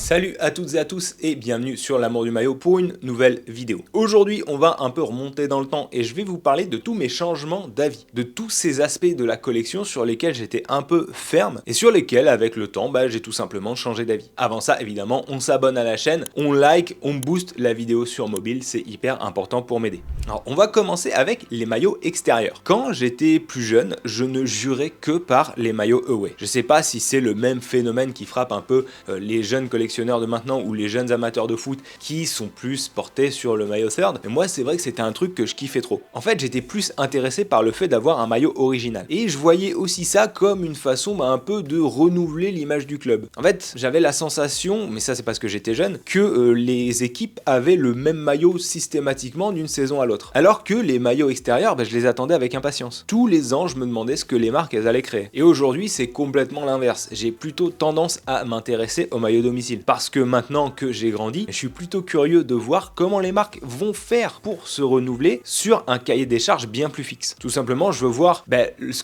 Salut à toutes et à tous et bienvenue sur l'amour du maillot pour une nouvelle vidéo. Aujourd'hui on va un peu remonter dans le temps et je vais vous parler de tous mes changements d'avis, de tous ces aspects de la collection sur lesquels j'étais un peu ferme et sur lesquels avec le temps j'ai tout simplement changé d'avis. Avant ça évidemment on s'abonne à la chaîne, on like, on booste la vidéo sur mobile, c'est hyper important pour m'aider. Alors on va commencer avec les maillots extérieurs. Quand j'étais plus jeune, je ne jurais que par les maillots away. Je sais pas si c'est le même phénomène qui frappe un peu les jeunes collectionneurs de maintenant ou les jeunes amateurs de foot qui sont plus portés sur le maillot third, mais moi c'est vrai que c'était un truc que je kiffais trop. En fait j'étais plus intéressé par le fait d'avoir un maillot original et je voyais aussi ça comme une façon un peu de renouveler l'image du club. En fait j'avais la sensation, mais ça c'est parce que j'étais jeune, que les équipes avaient le même maillot systématiquement d'une saison à l'autre, alors que les maillots extérieurs je les attendais avec impatience. Tous les ans je me demandais ce que les marques elles allaient créer et aujourd'hui c'est complètement l'inverse. J'ai plutôt tendance à m'intéresser au maillot domicile. Parce que maintenant que j'ai grandi, je suis plutôt curieux de voir comment les marques vont faire pour se renouveler sur un cahier des charges bien plus fixe. Tout simplement, je veux voir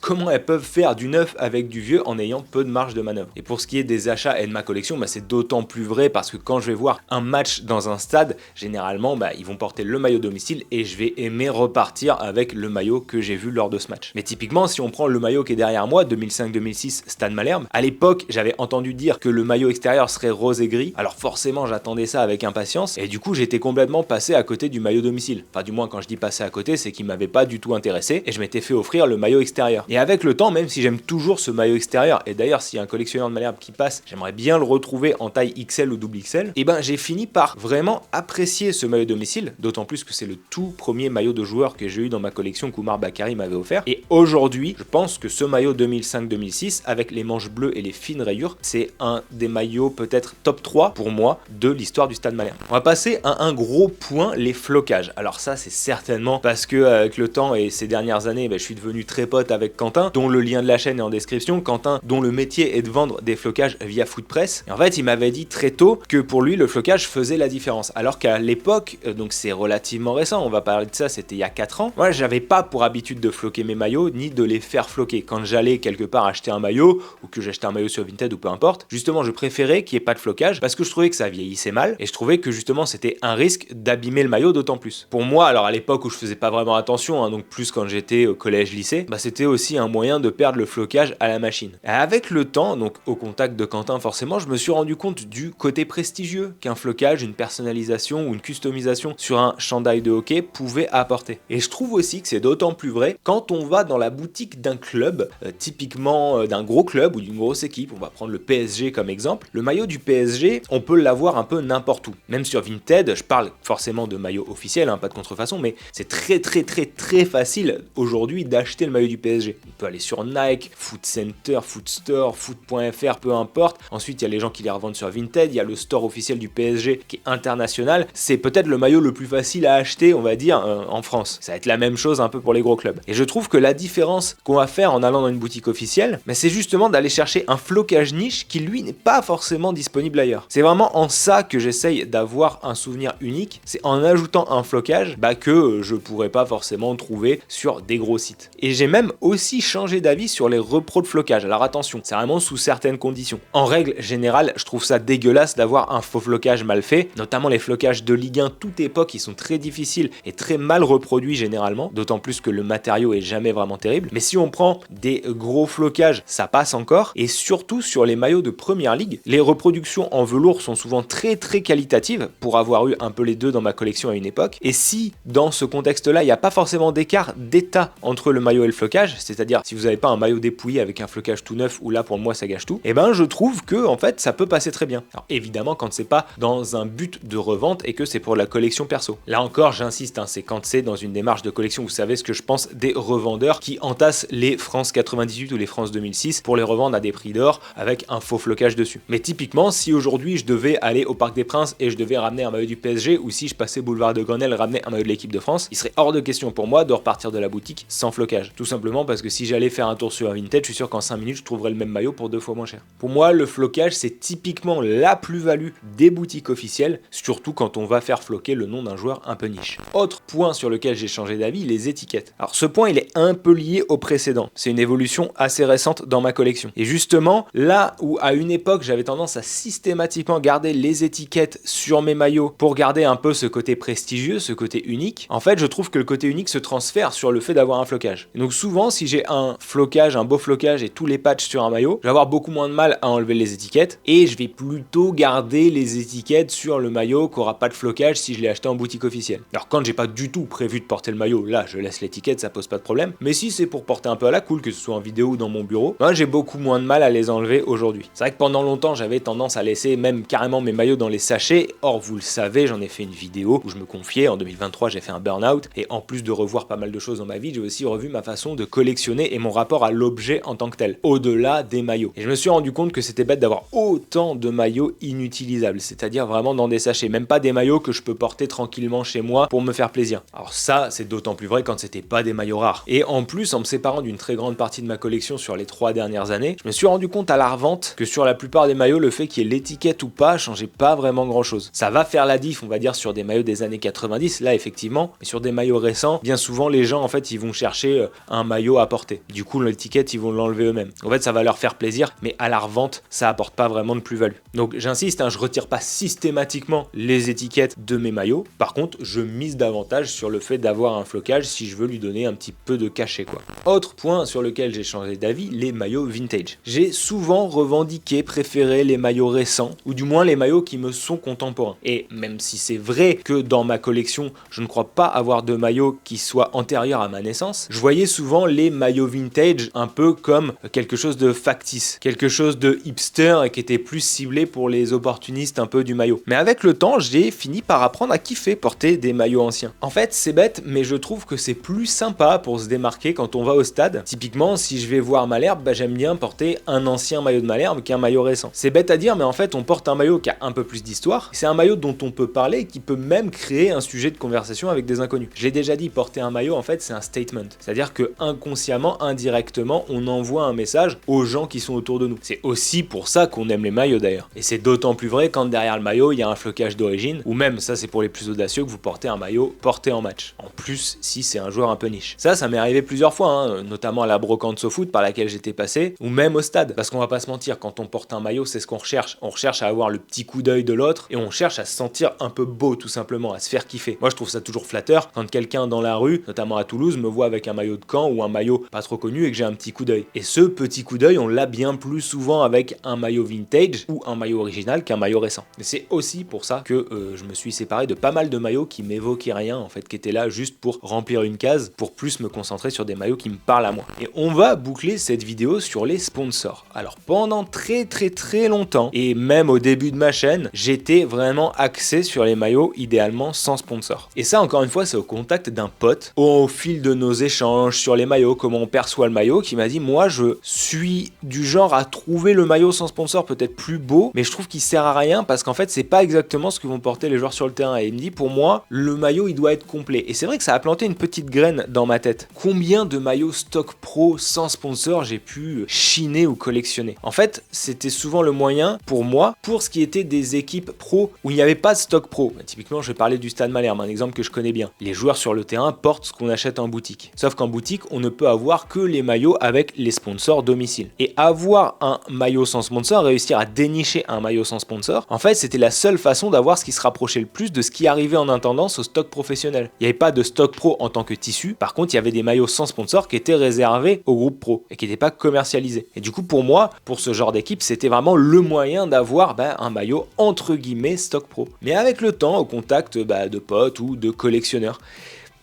comment elles peuvent faire du neuf avec du vieux en ayant peu de marge de manœuvre. Et pour ce qui est des achats et de ma collection, c'est d'autant plus vrai parce que quand je vais voir un match dans un stade, généralement, ils vont porter le maillot domicile et je vais aimer repartir avec le maillot que j'ai vu lors de ce match. Mais typiquement, si on prend le maillot qui est derrière moi, 2005-2006 Stade Malherbe, à l'époque, j'avais entendu dire que le maillot extérieur serait rose et gris, alors forcément j'attendais ça avec impatience et du coup j'étais complètement passé à côté du maillot domicile. Enfin du moins quand je dis passer à côté, c'est qu'il m'avait pas du tout intéressé et je m'étais fait offrir le maillot extérieur. Et avec le temps, même si j'aime toujours ce maillot extérieur, et d'ailleurs s'il y a un collectionneur de Malherbe qui passe, j'aimerais bien le retrouver en taille XL ou double XL, et j'ai fini par vraiment apprécier ce maillot domicile, d'autant plus que c'est le tout premier maillot de joueur que j'ai eu dans ma collection qu'Oumar Bakary m'avait offert. Et aujourd'hui, je pense que ce maillot 2005-2006 avec les manches bleues et les fines rayures, c'est un des maillots peut-être top 3 pour moi de l'histoire du Stade Malherbe. On va passer à un gros point, les flocages. Alors ça c'est certainement parce que avec le temps et ces dernières années, je suis devenu très pote avec Quentin, dont le lien de la chaîne est en description. Quentin dont le métier est de vendre des flocages via Footpress. Et en fait il m'avait dit très tôt que pour lui le flocage faisait la différence. Alors qu'à l'époque, donc c'est relativement récent, on va parler de ça, c'était il y a 4 ans, moi j'avais pas pour habitude de floquer mes maillots ni de les faire floquer. Quand j'allais quelque part acheter un maillot ou que j'achetais un maillot sur Vinted ou peu importe, justement je préférais qu'il n'y ait pas de flocage parce que je trouvais que ça vieillissait mal et je trouvais que justement c'était un risque d'abîmer le maillot d'autant plus. Pour moi, alors à l'époque où je faisais pas vraiment attention, donc plus quand j'étais au collège-lycée, c'était aussi un moyen de perdre le flocage à la machine. Et avec le temps, donc au contact de Quentin forcément, je me suis rendu compte du côté prestigieux qu'un flocage, une personnalisation ou une customisation sur un chandail de hockey pouvait apporter. Et je trouve aussi que c'est d'autant plus vrai quand on va dans la boutique d'un club, typiquement d'un gros club ou d'une grosse équipe, on va prendre le PSG comme exemple. Le maillot du PSG, on peut l'avoir un peu n'importe où. Même sur Vinted, je parle forcément de maillot officiel, pas de contrefaçon, mais c'est très facile aujourd'hui d'acheter le maillot du PSG. On peut aller sur Nike, Foot Center, Foot Store, Foot.fr, peu importe. Ensuite, il y a les gens qui les revendent sur Vinted, il y a le store officiel du PSG qui est international. C'est peut-être le maillot le plus facile à acheter, on va dire, en France. Ça va être la même chose un peu pour les gros clubs. Et je trouve que la différence qu'on va faire en allant dans une boutique officielle, c'est justement d'aller chercher un flocage niche qui lui n'est pas forcément disponible ailleurs. C'est vraiment en ça que j'essaye d'avoir un souvenir unique, c'est en ajoutant un flocage que je pourrais pas forcément trouver sur des gros sites. Et j'ai même aussi changé d'avis sur les repros de flocage. Alors attention, c'est vraiment sous certaines conditions. En règle générale, je trouve ça dégueulasse d'avoir un faux flocage mal fait, notamment les flocages de Ligue 1 toute époque, ils sont très difficiles et très mal reproduits généralement, d'autant plus que le matériau est jamais vraiment terrible. Mais si on prend des gros flocages, ça passe encore, et surtout sur les maillots de première ligue, les reproductions en velours sont souvent très qualitatives pour avoir eu un peu les deux dans ma collection à une époque. Et si dans ce contexte-là, il n'y a pas forcément d'écart d'état entre le maillot et le flocage, c'est-à-dire si vous n'avez pas un maillot dépouillé avec un flocage tout neuf où là pour moi ça gâche tout, je trouve que en fait ça peut passer très bien. Alors évidemment quand c'est pas dans un but de revente et que c'est pour la collection perso. Là encore j'insiste, c'est quand c'est dans une démarche de collection, vous savez ce que je pense des revendeurs qui entassent les France 98 ou les France 2006 pour les revendre à des prix d'or avec un faux flocage dessus. Mais typiquement si aujourd'hui je devais aller au Parc des Princes et je devais ramener un maillot du PSG, ou si je passais boulevard de Grenelle ramener un maillot de l'équipe de France, il serait hors de question pour moi de repartir de la boutique sans flocage. Tout simplement parce que si j'allais faire un tour sur un Vinted, je suis sûr qu'en 5 minutes je trouverais le même maillot pour 2 fois moins cher. Pour moi le flocage c'est typiquement la plus-value des boutiques officielles, surtout quand on va faire floquer le nom d'un joueur un peu niche. Autre point sur lequel j'ai changé d'avis, les étiquettes. Alors ce point il est un peu lié au précédent, c'est une évolution assez récente dans ma collection. Et justement, là où à une époque j'avais tendance à systématiquement systématiquement garder les étiquettes sur mes maillots pour garder un peu ce côté prestigieux, ce côté unique, en fait je trouve que le côté unique se transfère sur le fait d'avoir un flocage. Et donc souvent si j'ai un flocage, un beau flocage et tous les patchs sur un maillot, je vais avoir beaucoup moins de mal à enlever les étiquettes et je vais plutôt garder les étiquettes sur le maillot qui aura pas de flocage si je l'ai acheté en boutique officielle. Alors quand j'ai pas du tout prévu de porter le maillot, là je laisse l'étiquette, ça pose pas de problème. Mais si c'est pour porter un peu à la cool, que ce soit en vidéo ou dans mon bureau, ben, j'ai beaucoup moins de mal à les enlever aujourd'hui. C'est vrai que pendant longtemps j'avais tendance à laisser même carrément mes maillots dans les sachets. Or vous le savez, j'en ai fait une vidéo où je me confiais. En 2023 j'ai fait un burn-out et en plus de revoir pas mal de choses dans ma vie, j'ai aussi revu ma façon de collectionner et mon rapport à l'objet en tant que tel, au-delà des maillots. Et je me suis rendu compte que c'était bête d'avoir autant de maillots inutilisables, c'est-à-dire vraiment dans des sachets, même pas des maillots que je peux porter tranquillement chez moi pour me faire plaisir. Alors ça, c'est d'autant plus vrai quand c'était pas des maillots rares. Et en plus, en me séparant d'une très grande partie de ma collection sur les 3 dernières années, je me suis rendu compte à la revente que sur la plupart des maillots, le fait qu'il y ait l'étiquette ou pas changeait pas vraiment grand chose. Ça va faire la diff, on va dire, sur des maillots des années 90, là effectivement, mais sur des maillots récents, bien souvent les gens en fait ils vont chercher un maillot à porter. Du coup l'étiquette ils vont l'enlever eux-mêmes. En fait ça va leur faire plaisir, mais à la revente ça apporte pas vraiment de plus-value. Donc j'insiste, je retire pas systématiquement les étiquettes de mes maillots. Par contre je mise davantage sur le fait d'avoir un flocage si je veux lui donner un petit peu de cachet quoi. Autre point sur lequel j'ai changé d'avis, les maillots vintage. J'ai souvent revendiqué, préféré les maillots récents, ou du moins les maillots qui me sont contemporains. Et même si c'est vrai que dans ma collection, je ne crois pas avoir de maillots qui soient antérieurs à ma naissance, je voyais souvent les maillots vintage un peu comme quelque chose de factice, quelque chose de hipster et qui était plus ciblé pour les opportunistes un peu du maillot. Mais avec le temps, j'ai fini par apprendre à kiffer porter des maillots anciens. En fait, c'est bête, mais je trouve que c'est plus sympa pour se démarquer quand on va au stade. Typiquement, si je vais voir Malherbe, j'aime bien porter un ancien maillot de Malherbe qu'un maillot récent. C'est bête à dire, mais en fait, on porte un maillot qui a un peu plus d'histoire. C'est un maillot dont on peut parler et qui peut même créer un sujet de conversation avec des inconnus. J'ai déjà dit, porter un maillot, en fait, c'est un statement. C'est-à-dire que inconsciemment, indirectement, on envoie un message aux gens qui sont autour de nous. C'est aussi pour ça qu'on aime les maillots d'ailleurs. Et c'est d'autant plus vrai quand derrière le maillot, il y a un flocage d'origine, ou même, ça c'est pour les plus audacieux, que vous portez un maillot porté en match. En plus, si c'est un joueur un peu niche. Ça m'est arrivé plusieurs fois, notamment à la brocante SoFoot par laquelle j'étais passé, ou même au stade. Parce qu'on va pas se mentir, quand on porte un maillot, c'est ce qu'on recherche. On recherche à avoir le petit coup d'œil de l'autre, et on cherche à se sentir un peu beau tout simplement, à se faire kiffer. Moi je trouve ça toujours flatteur quand quelqu'un dans la rue, notamment à Toulouse, me voit avec un maillot de Caen ou un maillot pas trop connu et que j'ai un petit coup d'œil. Et ce petit coup d'œil, on l'a bien plus souvent avec un maillot vintage ou un maillot original qu'un maillot récent. Mais c'est aussi pour ça que je me suis séparé de pas mal de maillots qui m'évoquaient rien en fait, qui étaient là juste pour remplir une case, pour plus me concentrer sur des maillots qui me parlent à moi. Et on va boucler cette vidéo sur les sponsors. Alors pendant très longtemps, et même au début de ma chaîne, j'étais vraiment axé sur les maillots idéalement sans sponsor. Et ça encore une fois, c'est au contact d'un pote, au fil de nos échanges sur les maillots, comment on perçoit le maillot, qui m'a dit moi je suis du genre à trouver le maillot sans sponsor peut-être plus beau, mais je trouve qu'il sert à rien parce qu'en fait c'est pas exactement ce que vont porter les joueurs sur le terrain. Et il me dit pour moi le maillot il doit être complet. Et c'est vrai que ça a planté une petite graine dans ma tête. Combien de maillots stock pro sans sponsor j'ai pu chiner ou collectionner? En fait c'était souvent le moyen pour moi, pour ce qui était des équipes pro où il n'y avait pas de stock pro. Typiquement je vais parler du Stade Malherbe, un exemple que je connais bien. Les joueurs sur le terrain portent ce qu'on achète en boutique. Sauf qu'en boutique on ne peut avoir que les maillots avec les sponsors domicile. Et avoir un maillot sans sponsor, réussir à dénicher un maillot sans sponsor, en fait c'était la seule façon d'avoir ce qui se rapprochait le plus de ce qui arrivait en intendance au stock professionnel. Il n'y avait pas de stock pro en tant que tissu, par contre il y avait des maillots sans sponsor qui étaient réservés au groupe pro et qui n'étaient pas commercialisés. Et du coup pour moi, pour ce genre d'équipe, c'était vraiment le moyen d'avoir un maillot entre guillemets stock pro. Mais avec le temps, au contact de potes ou de collectionneurs,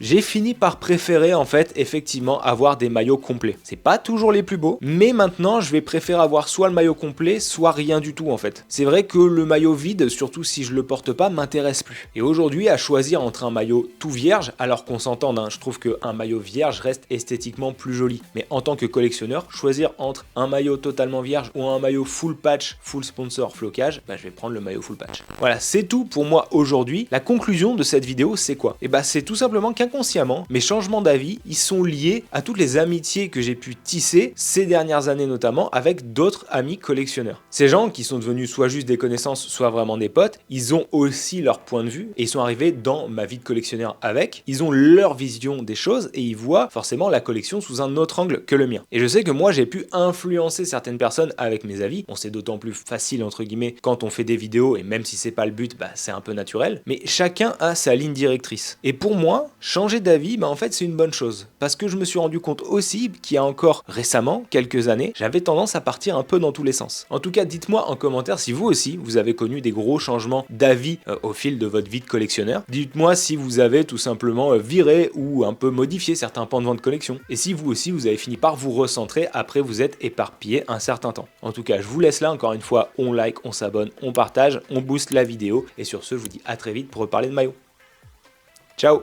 j'ai fini par préférer en fait effectivement avoir des maillots complets. C'est pas toujours les plus beaux, mais maintenant je vais préférer avoir soit le maillot complet, soit rien du tout en fait. C'est vrai que le maillot vide, surtout si je le porte pas, m'intéresse plus. Et aujourd'hui à choisir entre un maillot tout vierge, alors qu'on s'entende, je trouve qu'un maillot vierge reste esthétiquement plus joli. Mais en tant que collectionneur, choisir entre un maillot totalement vierge ou un maillot full patch, full sponsor, flocage, je vais prendre le maillot full patch. Voilà, c'est tout pour moi aujourd'hui. La conclusion de cette vidéo, c'est quoi? C'est tout simplement qu'un qu'inconsciemment, mes changements d'avis, ils sont liés à toutes les amitiés que j'ai pu tisser ces dernières années notamment avec d'autres amis collectionneurs. Ces gens qui sont devenus soit juste des connaissances, soit vraiment des potes, ils ont aussi leur point de vue et ils sont arrivés dans ma vie de collectionneur avec. Ils ont leur vision des choses et ils voient forcément la collection sous un autre angle que le mien. Et je sais que moi, j'ai pu influencer certaines personnes avec mes avis. Bon, c'est d'autant plus facile entre guillemets quand on fait des vidéos et même si c'est pas le but, c'est un peu naturel. Mais chacun a sa ligne directrice. Et pour moi, changer d'avis, en fait, c'est une bonne chose. Parce que je me suis rendu compte aussi qu'il y a encore récemment, quelques années, j'avais tendance à partir un peu dans tous les sens. En tout cas, dites-moi en commentaire si vous aussi, vous avez connu des gros changements d'avis au fil de votre vie de collectionneur. Dites-moi si vous avez tout simplement viré ou un peu modifié certains pans de votre collection. Et si vous aussi, vous avez fini par vous recentrer après vous être éparpillé un certain temps. En tout cas, je vous laisse là. Encore une fois, on like, on s'abonne, on partage, on booste la vidéo. Et sur ce, je vous dis à très vite pour reparler de maillot. Ciao!